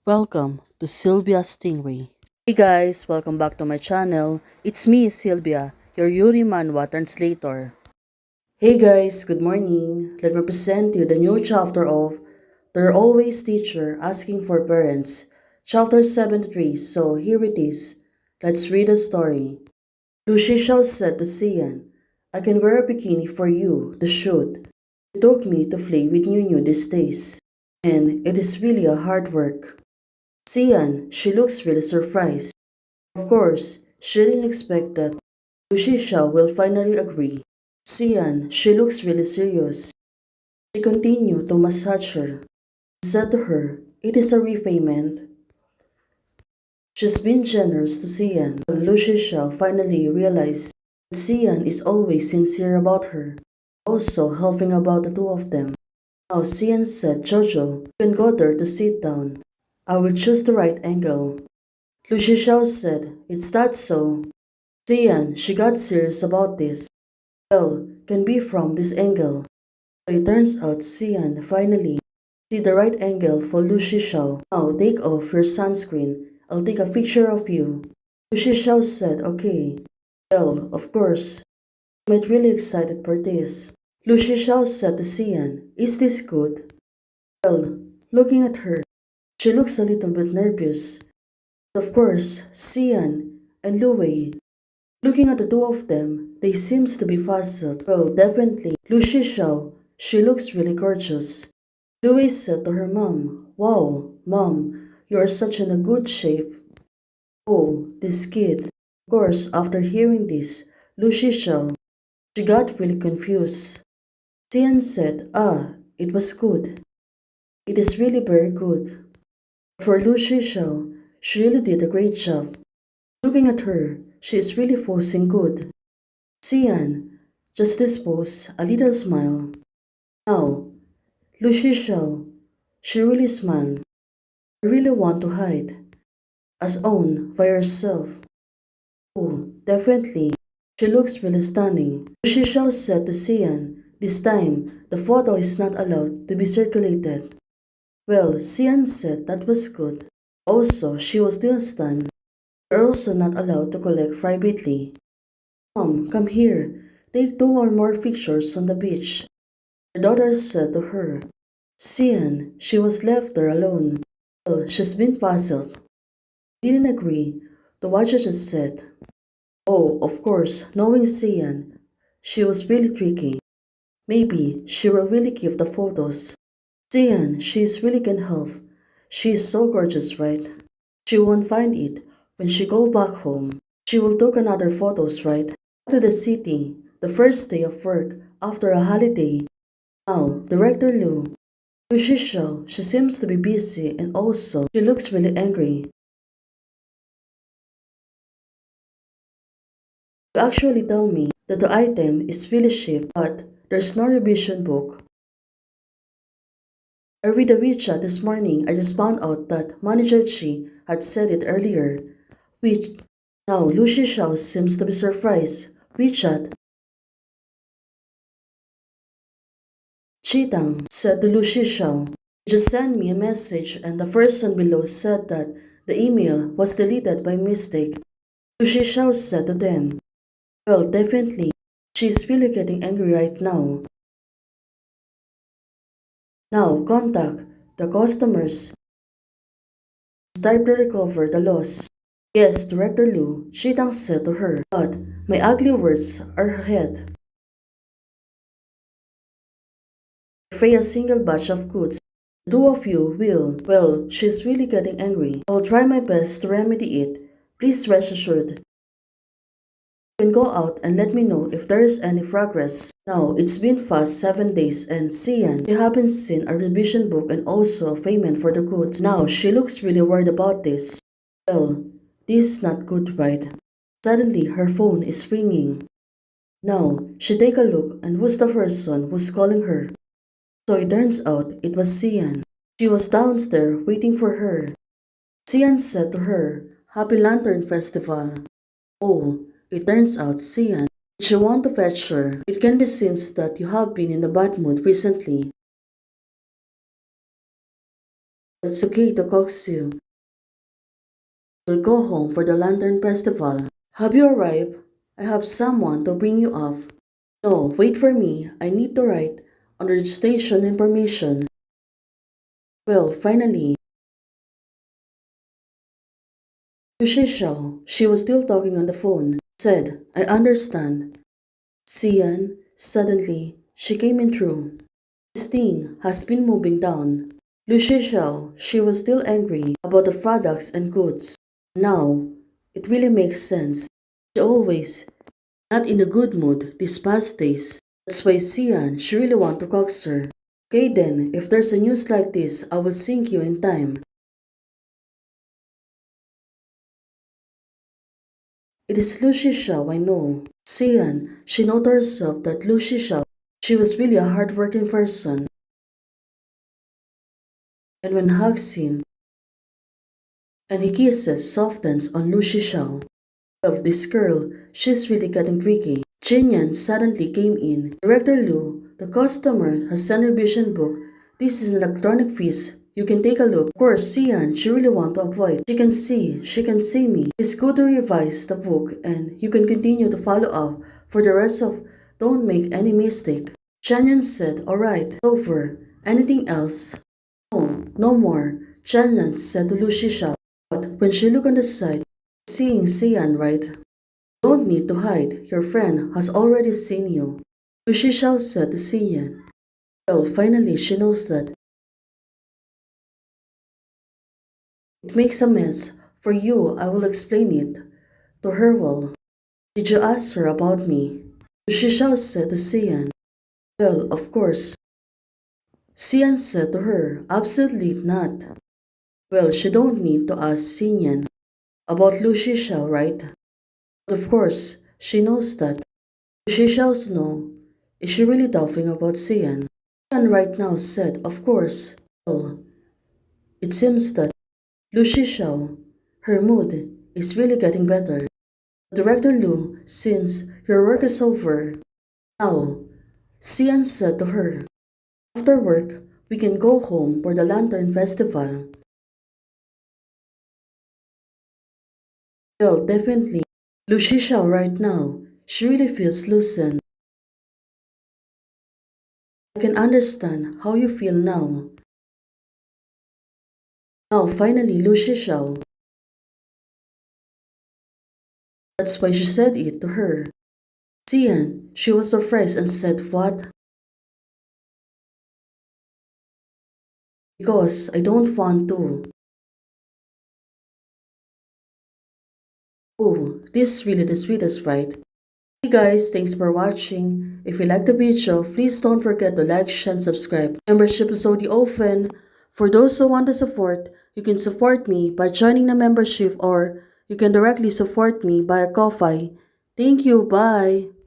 Welcome to Sylvia Stingray. Hey guys, welcome back to my channel. It's me, Sylvia, your Yuri Manhwa translator. Hey guys, good morning. Let me present you the new chapter of There Always Teacher Asking for Parents, chapter 73. So here it is. Let's read the story. Lu Shishao said to Xian, I can wear a bikini for you to shoot. It took me to play with Nunu these days, and it is really a hard work. Xian, she looks really surprised. Of course, she didn't expect that Lucia will finally agree. Xian, she looks really serious. She continued to massage her and said to her, it is a repayment. She's been generous to Xian. Lucia finally realized that Xian is always sincere about her, also helping about the two of them. Now Xian said, Jojo, you can go there to sit down. I will choose the right angle. Lu Shixiao said, Is that so? Xian, she got serious about this. Well, can be from this angle. So it turns out Xian finally see the right angle for Lu Shixiao. Now take off your sunscreen. I'll take a picture of you. Lu Shixiao said, okay. Well, of course. I'm really excited for this. Lu Shixiao said to Xian, is this good? Well, looking at her, she looks a little bit nervous. Of course, Xian and Lu Wei. Looking at the two of them, they seems to be puzzled. Well, definitely, Lu Shishao, she looks really gorgeous. Lu Wei said to her mom, Wow, mom, you are such in a good shape. Oh, this kid. Of course, after hearing this, Lu Shishao, she got really confused. Xian said, it was good. It is really very good. For Lu Shishao, she really did a great job. Looking at her, she is really posing good. Xian, just dispose a little smile. Now, Lu Shishao, she really smiled. I really want to hide. As own by herself. Oh, definitely. She looks really stunning. Lu Shishao said to Xian, this time, the photo is not allowed to be circulated. Well, Xian said that was good. Also, she was still stunned. You're also not allowed to collect privately. Mom, come here. Take two or more pictures on the beach. Her daughter said to her. Xian, she was left there alone. Well, she's been puzzled. Didn't agree to what she just said. Oh, of course, knowing Xian, she was really tricky. Maybe she will really keep the photos. Xian, she's really can help. She's so gorgeous, right? She won't find it when she go back home. She will take another photos, right? To the city, the first day of work after a holiday. Now, Director Lu Shishao, she seems to be busy and also she looks really angry. You actually tell me that the item is really cheap, but there's no revision book. I read the WeChat this morning. I just found out that Manager Chi had said it earlier. Which now Lu Shishao seems to be surprised. WeChat. Chitang said to Lu Shishao, just send me a message and the person below said that the email was deleted by mistake. Lu Shishao said to them, well, definitely, she's really getting angry right now. Now, contact the customers. Start to recover the loss. Yes, Director Lu, Shitang said to her, but my ugly words are ahead. Pay a single batch of goods. The two of you will. Well, she's really getting angry. I'll try my best to remedy it. Please rest assured. You can go out and let me know if there is any progress. Now, it's been fast 7 days and Xian, you haven't seen a revision book and also a payment for the goods. Now, she looks really worried about this. Well, this is not good, right? Suddenly, her phone is ringing. Now, she take a look and who's the person who's calling her. So it turns out it was Xian. She was downstairs waiting for her. Xian said to her, Happy Lantern Festival. Oh, it turns out Xian, did you want to fetch her? It can be since that you have been in a bad mood recently. It's okay to coax you. We'll go home for the Lantern Festival. Have you arrived? I have someone to bring you off. No, wait for me. I need to write on the registration information. Well, finally, Lucia, she was still talking on the phone, said, I understand. Sian, suddenly, she came in through. This thing has been moving down. Lucia, she was still angry about the products and goods. Now, it really makes sense. She always not in a good mood these past days. That's why Sian, she really want to coax her. Okay then, if there's a news like this, I will sink you in time. It is Lucy Shaw, I know. Sian, she noted herself that Lucy Shaw, she was really a hard-working person. And when hugs him, and he kisses softens on Lucy Shaw. Well, this girl, she's really getting tricky. Jinyan suddenly came in. Director Lu, the customer has sent her vision book. This is an electronic feast. You can take a look. Of course, Sian, she really want to avoid. She can see me. It's good to revise the book and you can continue to follow up for the rest of don't make any mistake. Chanyan said, alright, over. Anything else? No, no more. Chanyan said to Lucia. But when she looked on the side, seeing Sian right, don't need to hide, your friend has already seen you. Lucia said to Sian. Well, finally she knows that it makes a mess. For you, I will explain it. To her, well, did you ask her about me? Lucia said to Sian. Well, of course. Sian said to her, absolutely not. Well, she don't need to ask Sian about Lucia, right? But of course, she knows that. Lucia's know. Is she really doubting about Sian? Sian right now said, of course. Well, it seems that Lucia, her mood is really getting better. Director Lu, since your work is over, now, Sian said to her, after work, we can go home for the Lantern Festival. Well, definitely. Lucia right now, she really feels loosened. I can understand how you feel now. Now, finally, Lucia. That's why she said it to her. Sian, she was surprised and said, what? Because I don't want to. Oh, this is really the sweetest, right? Hey guys, thanks for watching. If you like the video, please don't forget to like, share, and subscribe. Membership is already open. For those who want to support, you can support me by joining the membership or you can directly support me via Ko-Fi. Thank you, bye!